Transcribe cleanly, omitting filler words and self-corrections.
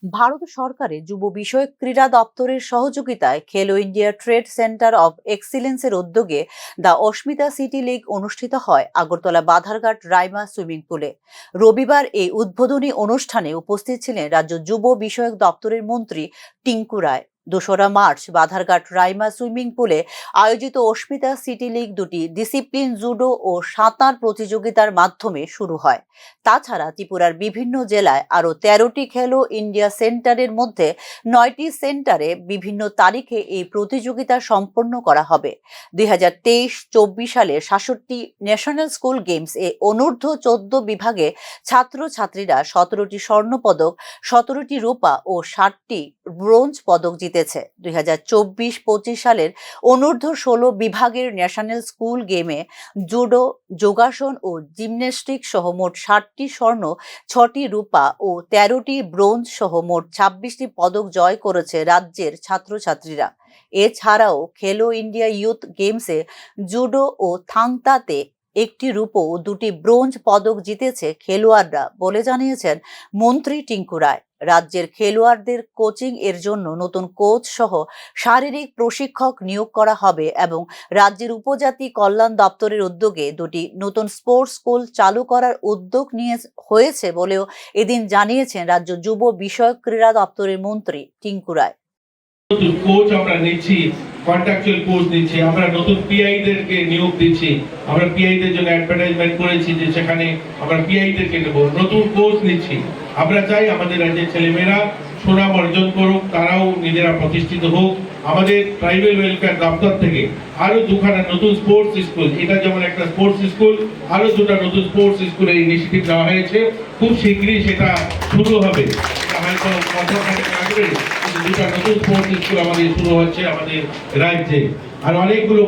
ভারত সরকারের যুব বিষয়ক ক্রীড়া দপ্তরের সহযোগিতায় খেলো ইন্ডিয়া ট্রেড সেন্টার অব এক্সিলেন্সের উদ্যোগে দ্য অস্মিতা সিটি লিগ অনুষ্ঠিত হয় আগরতলা বাধারঘাট রাইমা সুইমিং পুলে। রবিবার এই উদ্বোধনী অনুষ্ঠানে উপস্থিত ছিলেন রাজ্য যুব বিষয়ক দপ্তরের মন্ত্রী টিঙ্কু রায়। ২রা মার্চ বাধারঘাট রাইমা সুইমিং পুলে আয়োজিত অস্মিতা সিটি লিগ দুটি ডিসিপ্লিন জুডো ও সাঁতার প্রতিযোগিতার মাধ্যমে শুরু হয়। তাছাড়া ত্রিপুরার বিভিন্ন জেলায় আরও ১৩টি খেলো ইন্ডিয়া সেন্টারের মধ্যে ৯টি সেন্টারে বিভিন্ন তারিখে এই প্রতিযোগিতা সম্পন্ন করা হবে। ২০২৩-২৪ সালে ৬৭টি ন্যাশনাল স্কুল গেমস এ অনূর্ধ্ব ১৪ বিভাগে ছাত্রছাত্রীরা ১৭টি স্বর্ণপদক, ১৭টি রূপা ও ৬০টি ব্রোঞ্জ পদক জিতেছে। ২০২৪-২৫ সালের অনূর্ধ্ব ১৬ বিভাগের ন্যাশনাল স্কুল গেমে জুডো, যোগাসন ও জিমন্যাস্টিক সহ মোট ৬০টি স্বর্ণ, ৬টি রূপা ও ১৩টি ব্রোঞ্জ সহ মোট ২৬টি পদক জয় করেছে রাজ্যের ছাত্রছাত্রীরা। এছাড়াও খেলো ইন্ডিয়া ইউথ গেমসে জুডো ও থাংতাতে ১টি রূপো ও ২টি ব্রোঞ্জ পদক জিতেছে খেলোয়াড়রা বলে জানিয়েছেন মন্ত্রী টিঙ্কু রায়। রাজ্যের খেলোয়াড়দের কোচিং এর জন্য নতুন কোচ সহ শারীরিক প্রশিক্ষক নিয়োগ করা হবে এবং রাজ্যের উপজাতি কল্যাণ দপ্তরের উদ্যোগে দুটি নতুন স্পোর্টস স্কুল চালু করার উদ্যোগ নিয়ে হয়েছে বলেও এদিন জানিয়েছেন রাজ্য যুব বিষয়ক ক্রীড়া দপ্তরের মন্ত্রী টিঙ্কু রায়। কোচ আমরা নিচ্ছি, কন্ট্রাকচুয়াল কোচ নিচ্ছি, আমরা নতুন পিআইদেরকে নিয়োগ দিচ্ছি। আমরা পিআইদের জন্য অ্যাডভার্টাইজমেন্ট করেছি যে সেখানে আমরা পিআইদেরকে নেব, নতুন কোচ নিচ্ছি। আমরা চাই আমাদের রাজ্যের ছেলেমেয়েরা সুনাম অর্জন করুক, তারাও নিজেরা প্রতিষ্ঠিত হোক। আমাদের ট্রাইবাল ওয়েলফেয়ার দপ্তর থেকে আরো দুখানা নতুন স্পোর্টস স্কুল, এটা যেমন একটা স্পোর্টস স্কুল, আরো দুটো নতুন স্পোর্টস স্কুলের ইনিশিয়েটিভ নেওয়া হয়েছে। খুব শীঘ্রই সেটা শুরু হবে। হয়তো দুটা নতুন স্পোর্টস স্কুল আমাদের শুরু হচ্ছে আমাদের রাজ্যে, আর অনেকগুলো